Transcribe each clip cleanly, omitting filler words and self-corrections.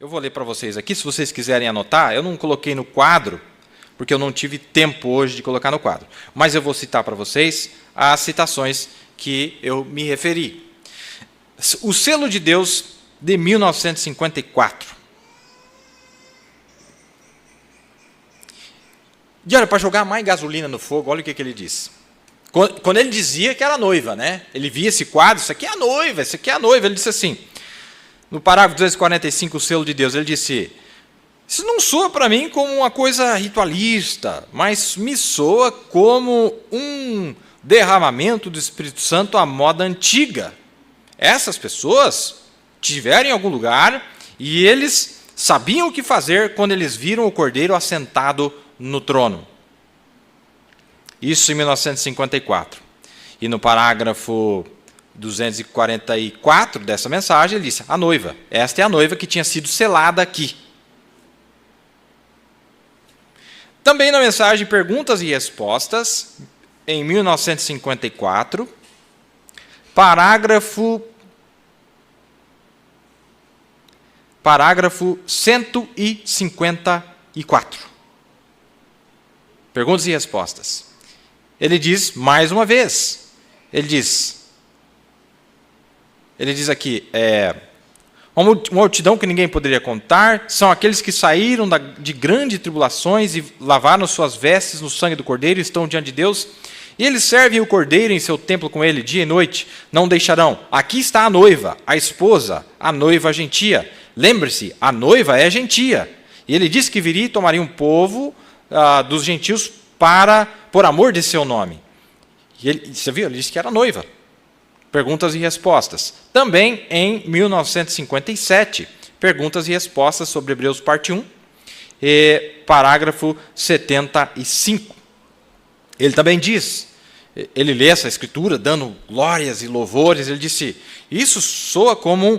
Eu vou ler para vocês aqui, se vocês quiserem anotar. Eu não coloquei no quadro, porque eu não tive tempo hoje de colocar no quadro. Mas eu vou citar para vocês as citações que eu me referi. O Selo de Deus, de 1954. E olha, para jogar mais gasolina no fogo, olha o que ele diz. Quando ele dizia que era noiva, né? Ele via esse quadro, isso aqui é a noiva, isso aqui é a noiva. Ele disse assim, no parágrafo 245, o Selo de Deus, ele disse: isso não soa para mim como uma coisa ritualista, mas me soa como um derramamento do Espírito Santo à moda antiga. Essas pessoas estiveram em algum lugar e eles sabiam o que fazer quando eles viram o Cordeiro assentado no trono. Isso em 1954. E no parágrafo 244 dessa mensagem, ele disse: a noiva. Esta é a noiva que tinha sido selada aqui. Também na mensagem Perguntas e Respostas, em 1954, parágrafo 154. Perguntas e Respostas. Ele diz, mais uma vez, ele diz aqui, uma multidão que ninguém poderia contar, são aqueles que saíram de grandes tribulações e lavaram suas vestes no sangue do Cordeiro e estão diante de Deus, e eles servem o Cordeiro em seu templo com ele dia e noite, não deixarão. Aqui está a noiva, a esposa, a noiva gentia. Lembre-se, a noiva é gentia. E ele disse que viria e tomaria um povo dos gentios por amor de seu nome. E você viu? Ele disse que era noiva. Perguntas e respostas. Também em 1957, perguntas e respostas sobre Hebreus parte 1, parágrafo 75. Ele também diz, ele lê essa escritura dando glórias e louvores, ele disse, isso soa como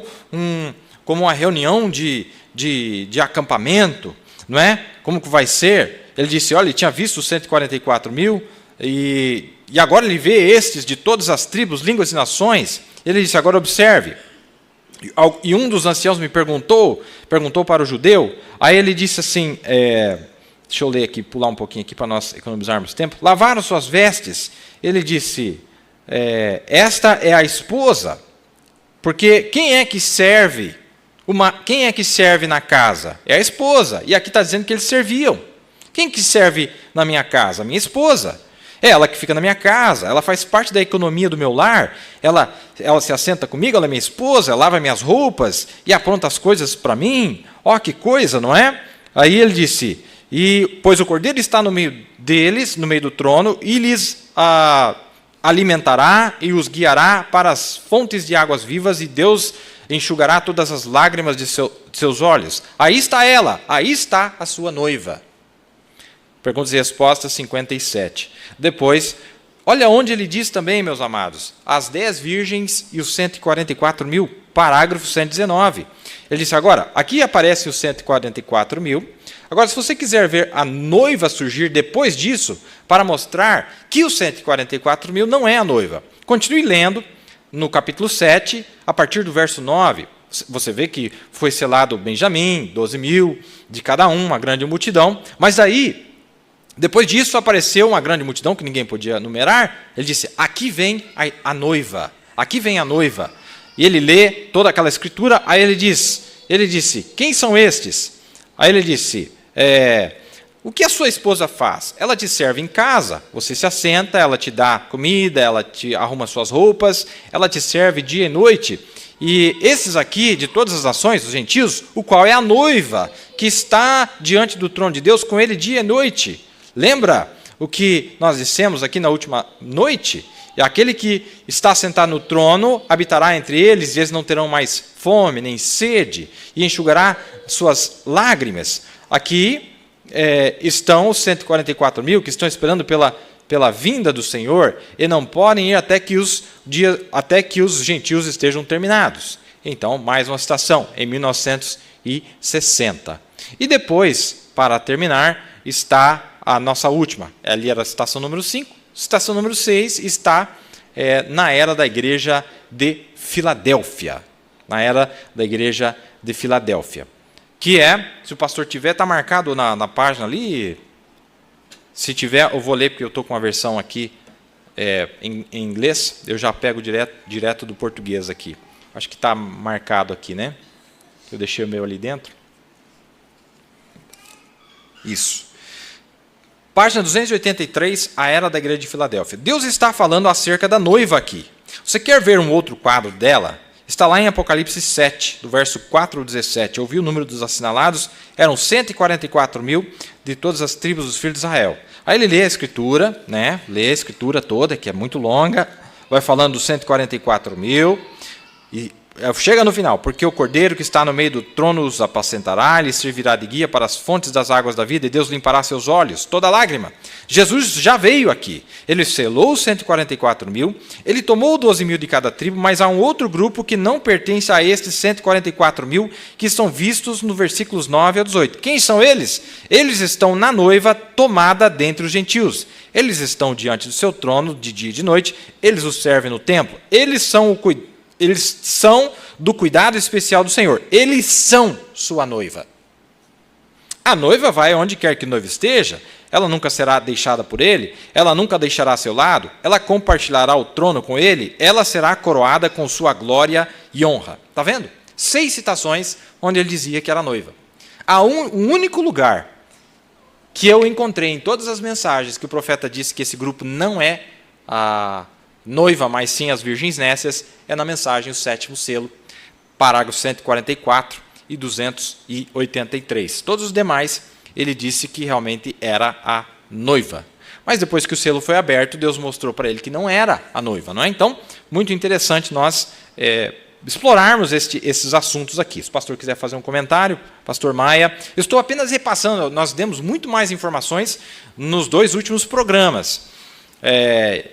uma reunião de acampamento, não é? Como que vai ser? Ele disse, olha, ele tinha visto os 144 mil, e agora ele vê estes de todas as tribos, línguas e nações. Ele disse, agora observe. E um dos anciãos me perguntou para o judeu, aí ele disse assim, deixa eu ler aqui, pular um pouquinho aqui para nós economizarmos tempo. Lavaram suas vestes. Ele disse, esta é a esposa, porque quem é que serve na casa? É a esposa. E aqui está dizendo que eles serviam. Quem que serve na minha casa? A minha esposa. É ela que fica na minha casa, ela faz parte da economia do meu lar, ela se assenta comigo, ela é minha esposa, ela lava minhas roupas e apronta as coisas para mim. Ó, que coisa, não é? Aí ele disse, pois o Cordeiro está no meio deles, no meio do trono, e lhes alimentará e os guiará para as fontes de águas vivas, e Deus enxugará todas as lágrimas de seus olhos. Aí está ela, aí está a sua noiva. Perguntas e respostas 57. Depois, olha onde ele diz também, meus amados, as 10 virgens e os 144 mil, parágrafo 119. Ele disse, agora, aqui aparece os 144 mil. Agora, se você quiser ver a noiva surgir depois disso, para mostrar que os 144 mil não é a noiva. Continue lendo no capítulo 7, a partir do verso 9. Você vê que foi selado Benjamim, 12 mil, de cada uma grande multidão. Mas aí, depois disso, apareceu uma grande multidão que ninguém podia numerar. Ele disse, aqui vem a noiva, aqui vem a noiva. E ele lê toda aquela escritura, aí ele disse, quem são estes? Aí ele disse, o que a sua esposa faz? Ela te serve em casa, você se assenta, ela te dá comida, ela te arruma suas roupas, ela te serve dia e noite. E esses aqui, de todas as nações, os gentios, o qual é a noiva, que está diante do trono de Deus com ele dia e noite. Lembra o que nós dissemos aqui na última noite? E aquele que está sentado no trono habitará entre eles, e eles não terão mais fome nem sede, e enxugará suas lágrimas. Aqui estão os 144 mil que estão esperando pela vinda do Senhor, e não podem ir até que os gentios estejam terminados. Então, mais uma citação, em 1960. E depois, para terminar, está a nossa última. Ali era a citação número 5. Citação número 6 está na era da igreja de Filadélfia. Na era da igreja de Filadélfia. que é, se o pastor tiver, está marcado na página ali. Se tiver, eu vou ler, porque eu estou com a versão aqui em inglês, eu já pego direto do português aqui. Acho que está marcado aqui, né? Eu deixei o meu ali dentro. Isso. Página 283, a Era da Igreja de Filadélfia. Deus está falando acerca da noiva aqui. Você quer ver um outro quadro dela? Está lá em Apocalipse 7, do verso 4 ao 17. Eu vi o número dos assinalados, eram 144 mil de todas as tribos dos filhos de Israel. Aí ele lê a Escritura, né? Lê a Escritura toda, que é muito longa, vai falando dos 144 mil, e chega no final, porque o Cordeiro que está no meio do trono os apacentará, lhe servirá de guia para as fontes das águas da vida, e Deus limpará seus olhos, toda lágrima. Jesus já veio aqui, ele selou os 144 mil, ele tomou 12 mil de cada tribo, mas há um outro grupo que não pertence a estes 144 mil, que estão vistos no versículos 9 a 18. Quem são eles? Eles estão na noiva tomada dentre os gentios. Eles estão diante do seu trono de dia e de noite, eles o servem no templo, eles são do cuidado especial do Senhor. Eles são sua noiva. A noiva vai onde quer que o noivo esteja, ela nunca será deixada por ele, ela nunca deixará seu lado, ela compartilhará o trono com ele, ela será coroada com sua glória e honra. Está vendo? 6 citações onde ele dizia que era noiva. O único lugar que eu encontrei em todas as mensagens que o profeta disse que esse grupo não é a noiva, mas sim as virgens nécias, é na mensagem o 7º selo, parágrafo 144 e 283. Todos os demais, ele disse que realmente era a noiva. Mas depois que o selo foi aberto, Deus mostrou para ele que não era a noiva. Não é? Então, muito interessante nós explorarmos esses assuntos aqui. Se o pastor quiser fazer um comentário, pastor Maia. Eu estou apenas repassando, nós demos muito mais informações nos 2 últimos programas.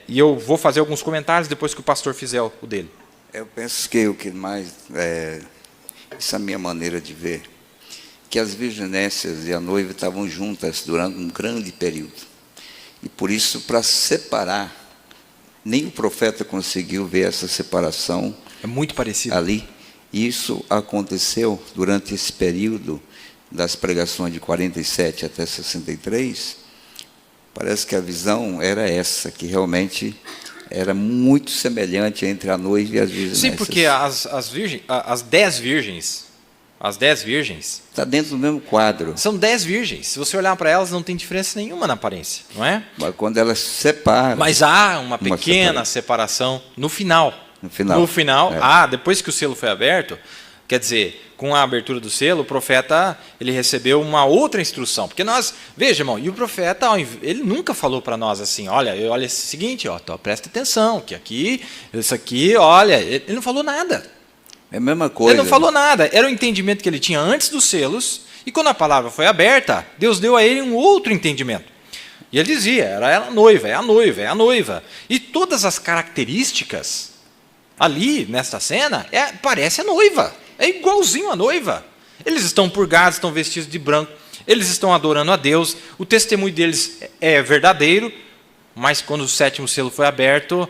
E eu vou fazer alguns comentários depois que o pastor fizer o dele. Eu penso que o que mais, essa é a minha maneira de ver, que as virginécias e a noiva estavam juntas durante um grande período. E por isso, para separar, nem o profeta conseguiu ver essa separação. É muito parecido. Ali. Isso aconteceu durante esse período das pregações de 47 até 63. Parece que a visão era essa, que realmente era muito semelhante entre a noiva e as virgens. Sim, porque as 10 virgens, está dentro do mesmo quadro. São 10 virgens. Se você olhar para elas, não tem diferença nenhuma na aparência, não é? Mas quando elas se separam. Mas há uma pequena separação no final. No final, depois que o selo foi aberto, quer dizer, com a abertura do selo, o profeta ele recebeu uma outra instrução. Porque veja, irmão, e o profeta, ele nunca falou para nós assim, olha o seguinte, presta atenção, que aqui, isso aqui, olha, ele não falou nada. É a mesma coisa. Ele não falou nada, era o entendimento que ele tinha antes dos selos, e quando a palavra foi aberta, Deus deu a ele um outro entendimento. E ele dizia, era a noiva, é a noiva, é a noiva. E todas as características ali, nesta cena, parece a noiva. É igualzinho à noiva. Eles estão purgados, estão vestidos de branco, eles estão adorando a Deus, o testemunho deles é verdadeiro, mas quando o 7º selo foi aberto,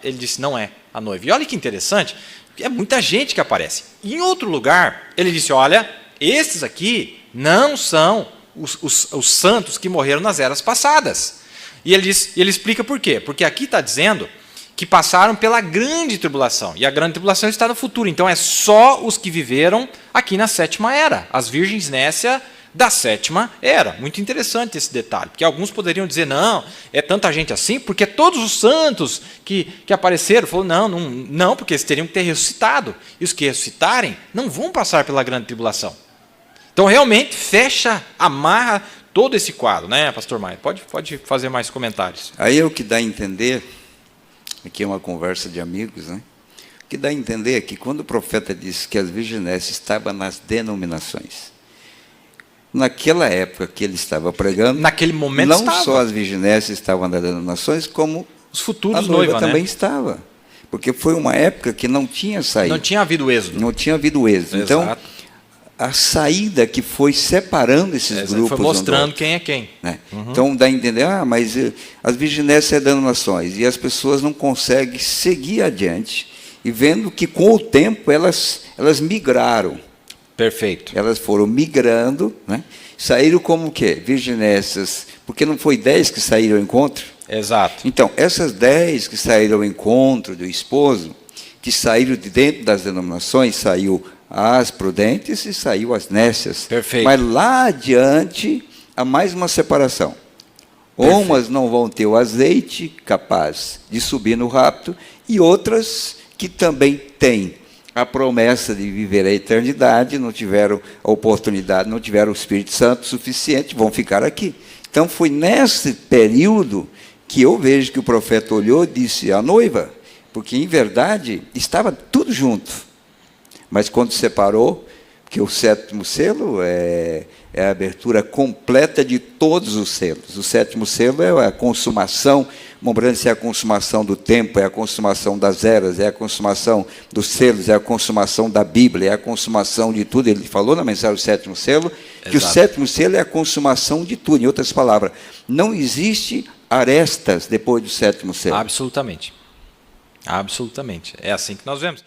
ele disse, não é a noiva. E olha que interessante, é muita gente que aparece. Em outro lugar, ele disse, olha, estes aqui não são os santos que morreram nas eras passadas. E ele explica por quê. Porque aqui está dizendo que passaram pela grande tribulação, e a grande tribulação está no futuro, então é só os que viveram aqui na 7ª era, as virgens nécia da 7ª era. Muito interessante esse detalhe, porque alguns poderiam dizer, não, é tanta gente assim, porque todos os santos que apareceram, falou, não, porque eles teriam que ter ressuscitado, e os que ressuscitarem não vão passar pela grande tribulação. Então, realmente, amarra todo esse quadro, né, pastor Maia? Pode fazer mais comentários. Aí é o que dá a entender. Aqui é uma conversa de amigos, né? O que dá a entender é que quando o profeta disse que as virginécias estavam nas denominações, naquela época que ele estava pregando, naquele momento não só as virginécias estavam nas denominações, como os futuros a noiva também, né? Estava. Porque foi uma época que não tinha saído. Não tinha havido êxodo. Não tinha havido êxodo. Exato. Então, a saída que foi separando esses grupos. Foi mostrando quem é quem. Né? Uhum. Então dá a entender, mas as virginécias é denominações, e as pessoas não conseguem seguir adiante, e vendo que com o tempo elas migraram Perfeito. Elas foram migrando, né? Saíram como o quê? Virginésias, porque não foi 10 que saíram ao encontro? Exato. Então, essas 10 que saíram ao encontro do esposo, que saíram de dentro das denominações, saiu as prudentes e saiu as nécias. Perfeito. Mas lá adiante, há mais uma separação. Perfeito. Umas não vão ter o azeite capaz de subir no rapto, e outras que também têm a promessa de viver a eternidade, não tiveram a oportunidade, não tiveram o Espírito Santo suficiente, vão ficar aqui. Então, foi nesse período que eu vejo que o profeta olhou e disse à noiva, porque, em verdade, estava tudo junto. Mas quando separou, porque o 7º selo é a abertura completa de todos os selos. O 7º selo é a consumação, lembrando-se, é a consumação do tempo, é a consumação das eras, é a consumação dos selos, é a consumação da Bíblia, é a consumação de tudo. Ele falou na mensagem do 7º selo, que Exato. o 7º selo é a consumação de tudo. Em outras palavras, não existe arestas depois do 7º selo. Absolutamente. Absolutamente. É assim que nós vemos.